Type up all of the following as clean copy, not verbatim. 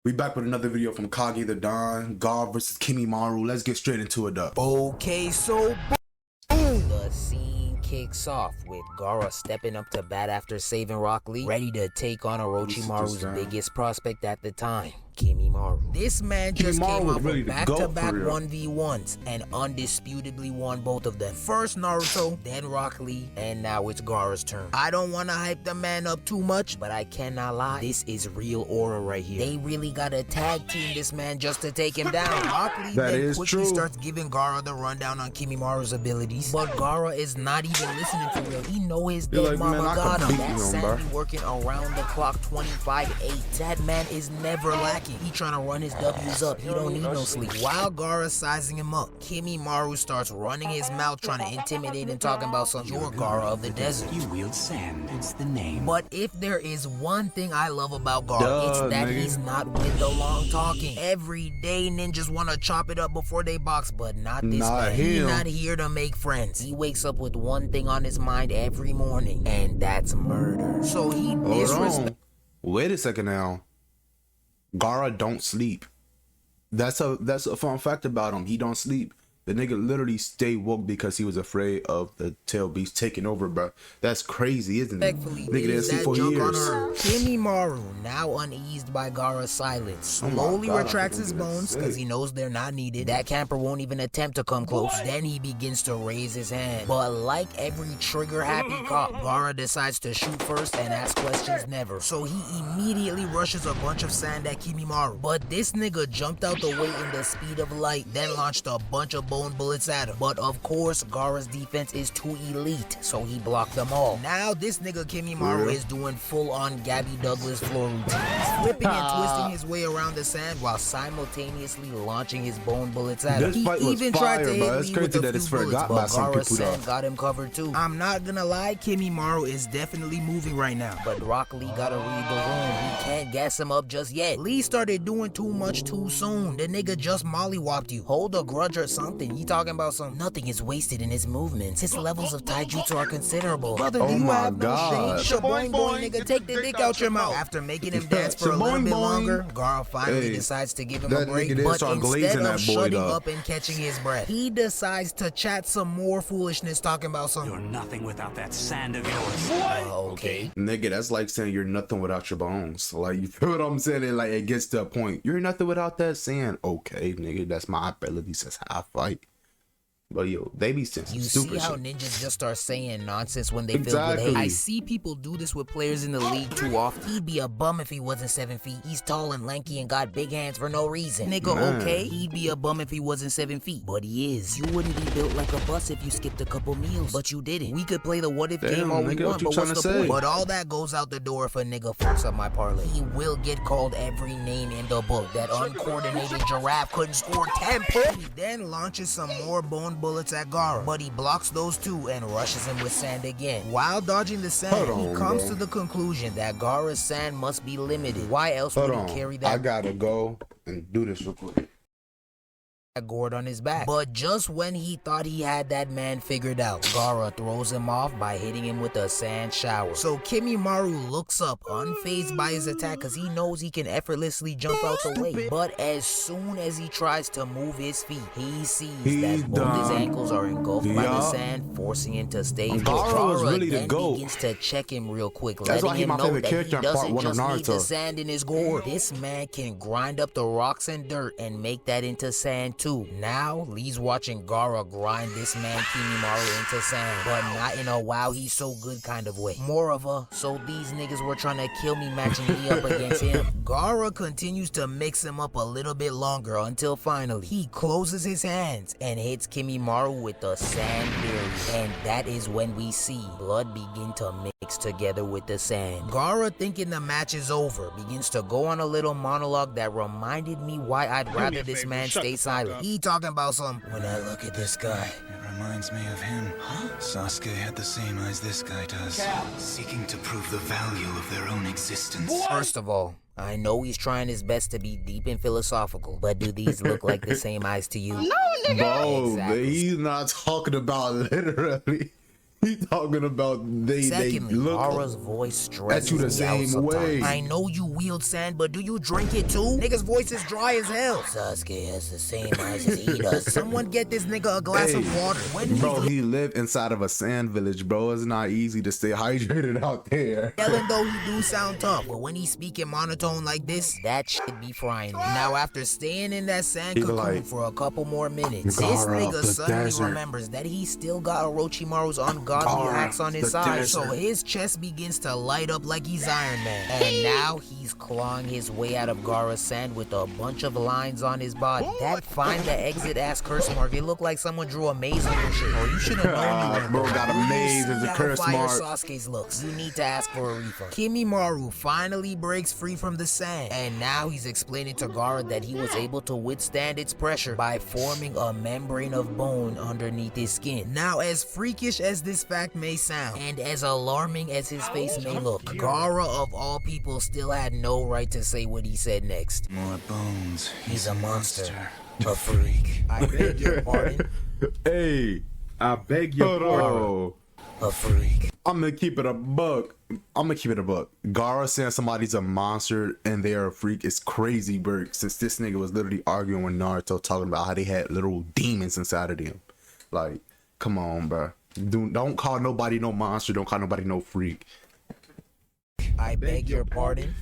We back with another video from KAGE The Don, GAARA versus Kimimaro. Let's get straight into it up. Okay, so boom! The scene kicks off with GAARA stepping up to bat after saving Rock Lee, ready to take on Orochimaru's biggest prospect at the time, Kimimaro. This man just came off of back-to-back 1v1s and undisputably won both of them. First Naruto, then Rock Lee, and now it's GAARA's turn. I don't want to hype the man up too much, but I cannot lie, this is real aura right here. They really gotta tag team this man just to take him down. Rock Lee then quickly starts giving GAARA the rundown on Kimimaru's abilities, but GAARA is not even listening for real. He know his dead mama got him. That Sandy working around the clock 25-8. That man is never lacking. He trying to run his W's up. He don't need no sleep. While GAARA sizing him up, Kimimaro starts running his mouth trying to intimidate and talking about some "You're GAARA of the desert. You wield sand, it's the name." But if there is one thing I love about GAARA, it's that he's not with the long talking. Every day ninjas want to chop it up before they box, but not this man. He's not here to make friends. He wakes up with one thing on his mind every morning, and that's murder. So he disrespects. Wait a second now. GAARA don't sleep. That's a fun fact about him. He don't sleep. The nigga literally stay woke because he was afraid of the tail beast taking over, bro. That's crazy, isn't it? Nigga didn't sleep for years. Kimimaro, now uneased by GAARA's silence, slowly retracts his bones because he knows they're not needed. That camper won't even attempt to come close. Then he begins to raise his hand. But like every trigger-happy cop, GAARA decides to shoot first and ask questions never. So he immediately rushes a bunch of sand at Kimimaro. But this nigga jumped out the way in the speed of light, then launched a bunch of bone bullets at him. But of course, GAARA's defense is too elite, so he blocked them all. Now this nigga Kimimaro is doing full-on Gabby Douglas floor routines, flipping and twisting his way around the sand while simultaneously launching his bone bullets at him. He even tried to hit me with a few bullets, but GAARA's sand got him covered too. I'm not gonna lie, Kimimaro is definitely moving right now, but Rock Lee gotta read the room. He can't gas him up just yet. Lee started doing too much too soon. The nigga just mollywopped you. Hold a grudge or something. He talking about some nothing is wasted in his movements. His levels of taijutsu are considerable. Brother, do you have no shame? Shaboing boing, nigga, take the dick out your mouth. After making him dance for a little bit longer, GAARA finally decides to give him a break. But instead of shutting up and catching his breath, he decides to chat some more foolishness talking about some "You're nothing without that sand of yours." Okay. Nigga, that's like saying you're nothing without your bones. Like, you feel what I'm saying? And like, it gets to a point. You're nothing without that sand. Okay, nigga, that's my ability. Says how I fight. But yo, they be saying you see how ninjas just start saying nonsense when they feel good hate. I see people do this with players in the league too often. He'd be a bum if he wasn't 7 feet. He's tall and lanky and got big hands for no reason. Nigga, okay, he'd be a bum if he wasn't 7 feet. But he is. You wouldn't be built like a bus if you skipped a couple meals. But you didn't. We could play the what if game all we want, but what's the point? But all that goes out the door if a nigga fucks up my parlay. He will get called every name in the book. That uncoordinated giraffe couldn't score 10 points. He then launches some more bone bullets at GAARA, but he blocks those two and rushes him with sand again. While dodging the sand, he comes to the conclusion that GAARA's sand must be limited. Why else would he carry that? I gotta go and do this real quick. Gourd on his back. But just when he thought he had that man figured out, GAARA throws him off by hitting him with a sand shower. So Kimimaro looks up, unfazed by his attack because he knows he can effortlessly jump out the way. But as soon as he tries to move his feet, he sees that both his ankles are engulfed by the sand, forcing him to stay put. GAARA then begins to check him real quick, letting him know that he doesn't just need the sand in his gourd. This man can grind up the rocks and dirt and make that into sand too. Now, Lee's watching GAARA grind this man Kimimaro into sand, but not in a wow he's so good kind of way. More of a, so these niggas were trying to kill me matching me up against him. GAARA continues to mix him up a little bit longer until finally, he closes his hands and hits Kimimaro with the sand berry. And that is when we see blood begin to mix together with the sand. GAARA, thinking the match is over, begins to go on a little monologue that reminded me why I'd rather this man stay silent. He talking about some, when I look at this guy, it reminds me of him. Sasuke had the same eyes this guy does, seeking to prove the value of their own existence. First of all, I know he's trying his best to be deep and philosophical, but do these look like the same eyes to you? No, nigga. Bro, exactly. He's not talking about literally. He talking about they Secondly, look Gaara's voice stresses at you the me out same sometimes. way. I know you wield sand, but do you drink it too? Nigga's voice is dry as hell. Sasuke has the same eyes as he does. Someone get this nigga a glass of water. When Bro, he lived inside of a sand village, bro. It's not easy to stay hydrated out there. yelling though, he do sound tough, but when he speaking monotone like this, that shit be frying me. Now after staying in that sand He be cocoon like, for a couple more minutes, this "Gaara of nigga the suddenly desert." remembers that he still got Orochimaru's ungodly Gaara axe on his the side, desert. so his chest begins to light up like he's Iron Man. And now he's clawing his way out of Gaara's sand with a bunch of lines on his body. That find the exit ass curse mark, it looked like someone drew a maze on your shit. Or you should have known you were Bro got a maze as a how curse fire mark. Sasuke's looks. You need to ask for a refund. Kimimaru finally breaks free from the sand, and now he's explaining to Gaara that he was able to withstand its pressure by forming a membrane of bone underneath his skin. Now, as freakish as this fact may sound, and as alarming as his face may look, Gaara of all people still had no right to say what he said next. More bones. He's a monster. A freak. I beg your pardon. Hey, I beg your hold pardon. on. A freak. I'm gonna keep it a buck. Gaara saying somebody's a monster and they're a freak is crazy, bro. Since this nigga was literally arguing with Naruto, talking about how they had literal demons inside of them. Like, come on, bro. Don't call nobody no monster. Don't call nobody no freak. I beg your pardon.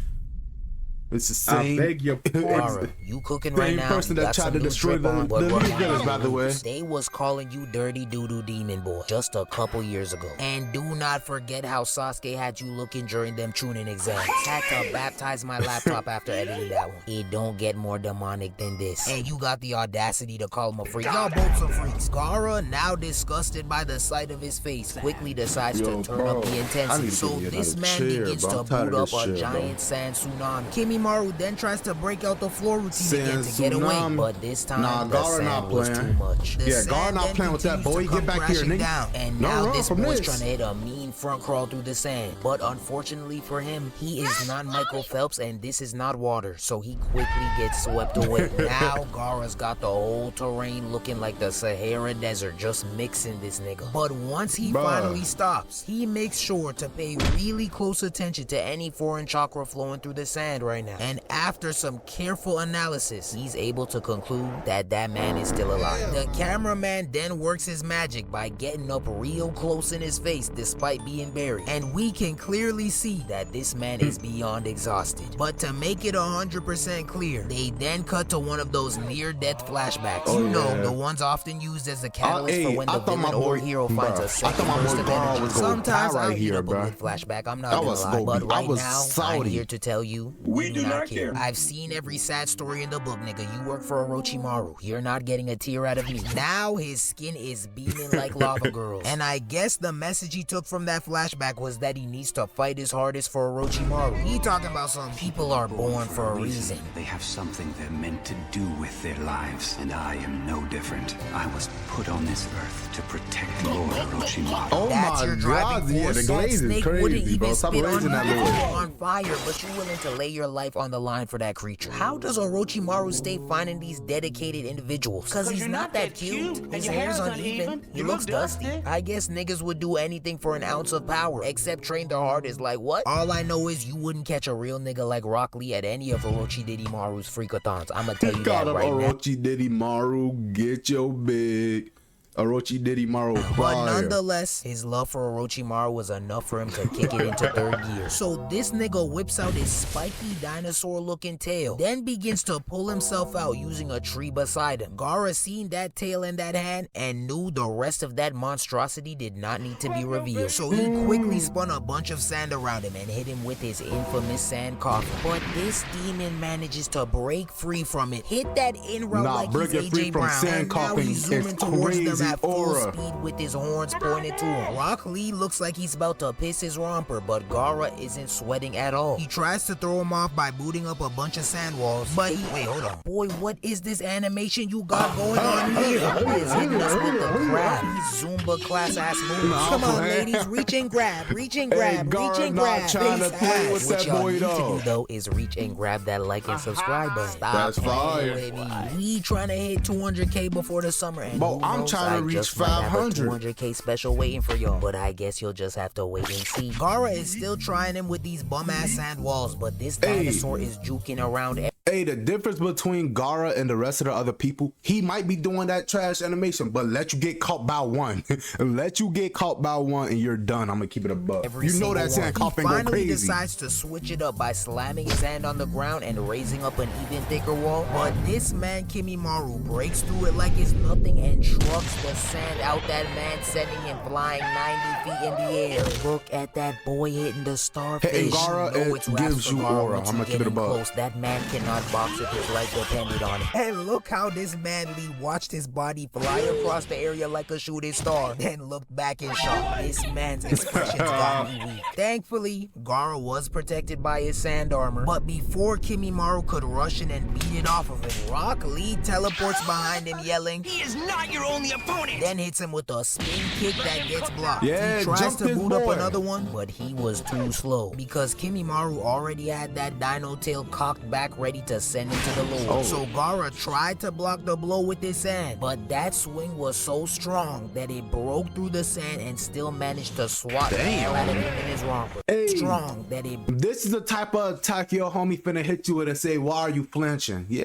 It's the I same. beg your pardon. Gaara, you cooking right Same now. person you that got tried some to new destroy drip the on, but Leaf what Village, by the way. They was calling you dirty doo-doo demon boy just a couple years ago. And do not forget how Sasuke had you looking during them tuning exams. Had to baptize my laptop after editing that one. It don't get more demonic than this. And you got the audacity to call him a freak. Y'all both some freaks. Gaara, now disgusted by the sight of his face, quickly decides Yo, to turn bro, up the I intensity. need to So give me this another man chair, begins bro. to I'm tired boot of up this a shit, bro. giant sand tsunami. Kimimaru then tries to break out the floor routine again to Sand get away, tsunami. but this time Nah, the Gaara sand not was playing. too much. The Yeah, Gaara sand not then playing with that, continues boy. to Get come back here, crashing nigga. down. And No now run this from boy's this. trying to hit a mean front crawl through the sand. But unfortunately for him, he is not Michael Phelps and this is not water, so he quickly gets swept away. Now Gaara's got the whole terrain looking like the Sahara Desert, just mixing this nigga. But once he Bruh. finally stops, he makes sure to pay really close attention to any foreign chakra flowing through the sand right now. And after some careful analysis, he's able to conclude that that man is still alive. The cameraman then works his magic by getting up real close in his face despite being buried. And we can clearly see that this man is beyond exhausted. But to make it 100% clear, they then cut to one of those near-death flashbacks. Oh, you know, yeah. the ones often used as a catalyst hey, for when I the thought my villain or boy- hero bruh, finds I a second thought my burst boy of Gaara energy. was gonna Sometimes die right I here, eat up a bruh. good flashback, I'm not That gonna was lie. gonna But be- I right was now, I'm salty. here to tell you, we do not care. I've seen every sad story in the book, nigga. You work for Orochimaru. You're not getting a tear out of me. Now his skin is beaming like lava girls. And I guess the message he took from that flashback was that he needs to fight his hardest for Orochimaru. He talking about some people are born for a reason. They have something they're meant to do with their lives, and I am no different. I was put on this earth to protect Lord Orochimaru. Oh That's my your driving God, yeah, force. the That glaze is snake wouldn't crazy, even bro. Stop spit on raising you that if you little. were on fire, but you're willing to lay your life on the line for that creature. How does Orochimaru stay finding these dedicated individuals? Because he's not that cute. His hair's uneven. He looks dusty. I guess niggas would do anything for an ounce of power, except train their hardest. Like what? All I know is you wouldn't catch a real nigga like Rock Lee at any of Orochimaru's freakathons. I'ma tell you Got that him, right now. Orochi Diddy Maru, get your big. Orochi Diddy Maru But fire. nonetheless, his love for Orochimaru was enough for him to kick it into third gear. So this nigga whips out his spiky dinosaur-looking tail, then begins to pull himself out using a tree beside him. Gaara seen that tail in that hand and knew the rest of that monstrosity did not need to be revealed. So he quickly spun a bunch of sand around him and hit him with his infamous sand coffin. But this demon manages to break free from it, hit that in route Nah, like he's breaking free AJ from Brown, sand and now coffin he's is zooming towards them crazy at full aura. speed with his horns pointed to him. Rock Lee looks like he's about to piss his romper, but Gaara isn't sweating at all. He tries to throw him off by booting up a bunch of sand walls, but wait, hold on. Boy, what is this animation you got going on here? Who is hitting us with the crab? These Zumba class ass moves. Nah, Come on, man. ladies, reach and grab, reach and Hey, grab, Gaara reach and not grab. trying to Face play ass. with What that y'all boy, need to though. do though is reach and grab that like and subscribe button. Stop That's playing fire. with me. We trying to hit 200K before the summer, and Bro, who I'm knows, trying gonna reach just might have a 500. 200K special waiting for y'all. But I guess you'll just have to wait and see. GAARA is still trying him with these bum-ass sand walls, but this dinosaur is juking around. Hey, the difference between GAARA and the rest of the other people, he might be doing that trash animation, but let you get caught by one. Let you get caught by one and you're done. I'm gonna keep it a buck. You know that sand coughing go crazy. He decides to switch it up by slamming his hand on the ground and raising up an even thicker wall. But this man, Kimimaro, breaks through it like it's nothing and trucks the sand out that man, sending him flying 90 feet in the air. Look at that boy hitting the starfish. Hey, GAARA, it gives you aura. I'm gonna keep it a buck. That man cannot box if his life depended on it. And look how this man Lee watched his body fly across the area like a shooting star, then looked back in shock. This man's expressions got me weak. Thankfully, GAARA was protected by his sand armor, but before Kimimaro could rush in and beat it off of him, Rock Lee teleports behind him yelling, "He is not your only opponent!" Then hits him with a spin kick that gets blocked. Yeah, he tries to boot up boy. another one, but he was too slow because Kimimaro already had that dino tail cocked back ready to send him to the Lord. So GAARA tried to block the blow with his sand, but that swing was so strong that it broke through the sand and still managed to swat the hell out of him in his romper. Strong that it... This is the type of attack your homie finna hit you with and say, why are you flinching? Yeah.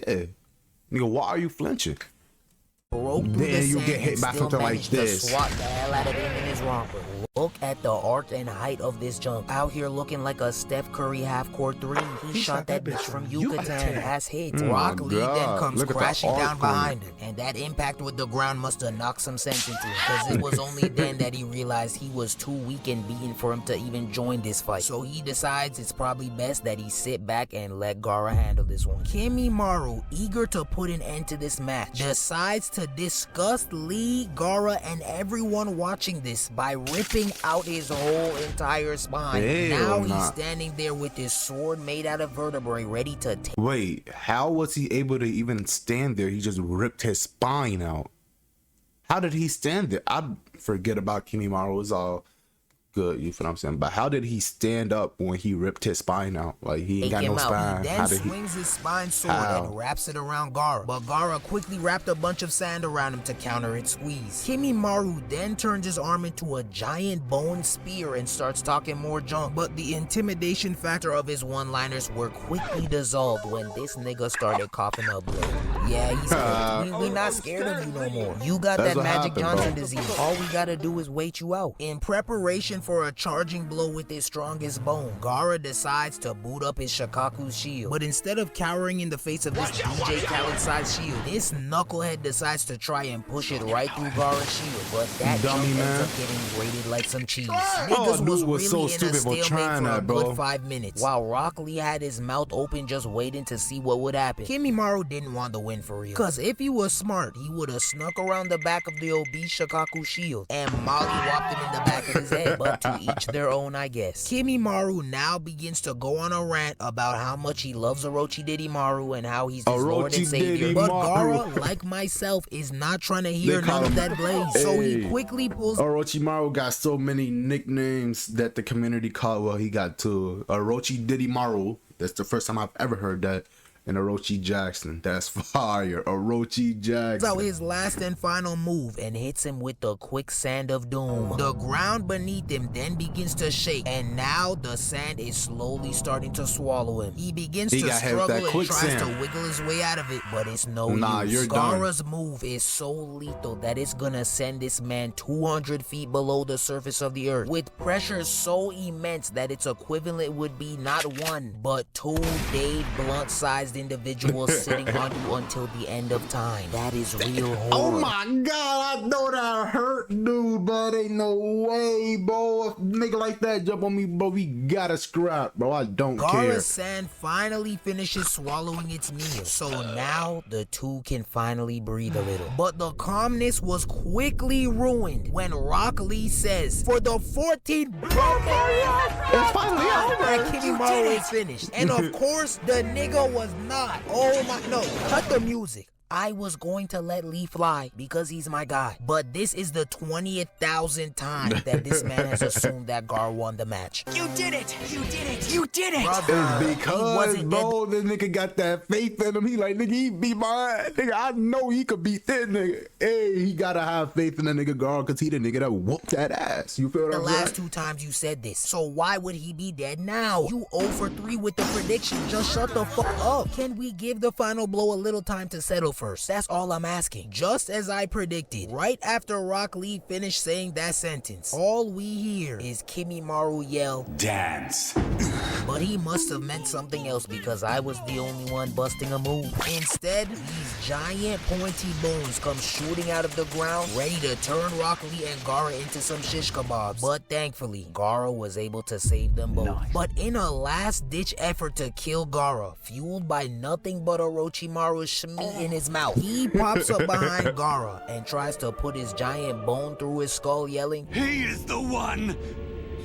Nigga, why are you flinching? Broke through then the you sand get hit and by still something like managed to this. swat the hell out of him in his romper. Look at the arc and height of this jump. Out here looking like a Steph Curry half-court three. He shot that bitch from Yucatan. Ass hits. Rock Lee then comes crashing down behind him. And that impact with the ground must have knocked some sense into him. Because it was only then that he realized he was too weak and beaten for him to even join this fight. So he decides it's probably best that he sit back and let GAARA handle this one. Kimimaro, eager to put an end to this match, decides to disgust Lee, GAARA, and everyone watching this by ripping out his whole entire spine. Now he's standing there with his sword made out of vertebrae ready to take. Wait, how was he able to even stand there? He just ripped his spine out. How did he stand there? I forget about Kimimaro. It's all good, you feel what I'm saying? But how did he stand up when he ripped his spine out? Like, he ain't got no spine. He then swings his spine sword and wraps it around GAARA. But GAARA quickly wrapped a bunch of sand around him to counter its squeeze. Kimimaro then turns his arm into a giant bone spear and starts talking more junk. But the intimidation factor of his one-liners were quickly dissolved when this nigga started coughing up blood. Yeah, he's good. We not scared of you no more. You got that Magic Johnson disease. All we gotta do is wait you out. In preparation for a charging blow with his strongest bone, GAARA decides to boot up his Shikaku's shield. But instead of cowering in the face of this DJ Khaled-sized shield, this knucklehead decides to try and push it right through GAARA's shield. But that jump ends up getting grated like some cheese. Niggas was really so in a stalemate for a bro. good 5 minutes, while Rock Lee had his mouth open just waiting to see what would happen. Kimimaro didn't want the win for real, cause if he was smart, he would have snuck around the back of the obese Shikaku shield and molly-whopped him in the back of his head. But to each their own, I guess. Kimimaro now begins to go on a rant about how much he loves Orochimaru and how he's his Lord and Savior. But GAARA, like myself, is not trying to hear none of that blaze. So he quickly pulls... Orochimaru got so many nicknames that the community call, well, he got two. Orochi Maru. That's the first time I've ever heard that. And Orochi Jackson. That's fire. Orochi Jackson. So his last and final move and hits him with the quicksand of doom. The ground beneath him then begins to shake, and now the sand is slowly starting to swallow him. He begins to struggle and tries to wiggle his way out of it, but it's no use. GAARA's move is so lethal that it's gonna send this man 200 feet below the surface of the earth, with pressure so immense that its equivalent would be not one, but 2 Dave Blunt-sized individuals sitting on you until the end of time. That is real horror. Oh my god, I know that hurt, dude, but ain't no way, bro. If a nigga like that jump on me, bro, we gotta scrap, bro. I don't care. GAARA's sand finally finishes swallowing its meal, so now the two can finally breathe a little. But the calmness was quickly ruined when Rock Lee says, for the 14th it's finally over. that Kimimaro is finished. And of course, the nigga was not. Oh my, no, cut the music. I was going to let Lee fly because he's my guy. But this is the 20,000th time that this man has assumed that Gaara won the match. You did it! You did it! You did it! Brother, It's because, bro, this nigga got that faith in him. He like, nigga, he beat my nigga. I know he could beat this nigga. Hey, he gotta have faith in the nigga Gaara because he the nigga that whooped that ass. You feel what I'm saying? The last 2 times you said this, so why would he be dead now? You 0 for 3 with the prediction. Just shut the fuck up. Can we give the final blow a little time to settle first? That's all I'm asking. Just as I predicted, right after Rock Lee finished saying that sentence, all we hear is Kimimaro yell, Dance. but he must have meant something else because I was the only one busting a move. Instead, these giant pointy bones come shooting out of the ground, ready to turn Rock Lee and Gaara into some shish kebabs. But thankfully, Gaara was able to save them both. Nice. But in a last-ditch effort to kill Gaara, fueled by nothing but Orochimaru's shmeat in his mouth, he pops up behind Gaara and tries to put his giant bone through his skull, yelling, He is the one!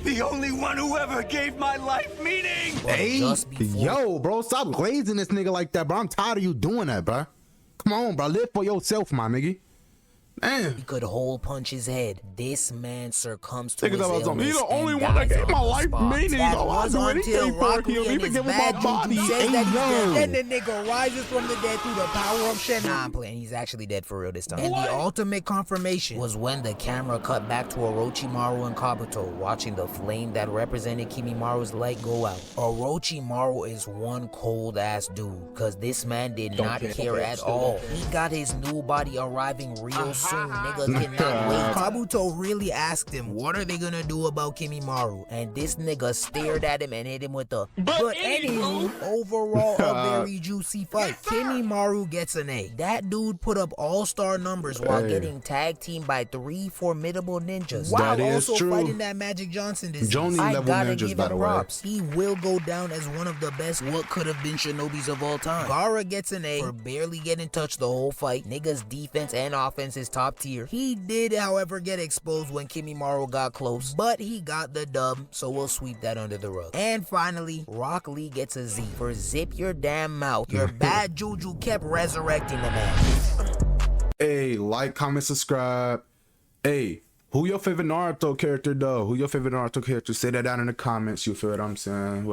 The only one who ever gave my life meaning! Hey, yo, bro, stop glazing this nigga like that, bro. I'm tired of you doing that, bro. Come on, bro. Live for yourself, my nigga. Man. He could hole punch his head. This man succumbs to his He's illness the only and one that dies gave on my the life spot. meaning. That Oh, I was do until anything for Rock him. Lee He and been his giving bad my body. juju says Hey, that he's yo. dead. Then the nigga rises from the dead through the power of Shen. Nah, I'm playing. He's actually dead for real this time. And the ultimate confirmation was when the camera cut back to Orochimaru and Kabuto watching the flame that represented Kimimaru's light go out. Orochimaru is one cold ass dude, cause this man did not care at all. He got his new body arriving real soon. Nigga cannot wait. Kabuto really asked him, what are they gonna do about Kimimaru? And this nigga stared at him and hit him with the but anywho, overall a very juicy fight. Kimimaru gets an A. That dude put up all-star numbers while getting tag teamed by 3 formidable ninjas. While also fighting that Magic Johnson disease. I gotta give him props. He will go down as one of the best what could have been Shinobis of all time. Gaara gets an A for barely getting touched the whole fight. Nigga's defense and offense is top tier. He did, however, get exposed when Kimimaru got close, but he got the dub, so we'll sweep that under the rug. And finally, Rock Lee gets a Z for zip your damn mouth. Your bad juju kept resurrecting the man. Hey, like, comment, subscribe. Hey, who your favorite Naruto character though? Who your favorite Naruto character? Say that down in the comments. You feel what I'm saying? Whoever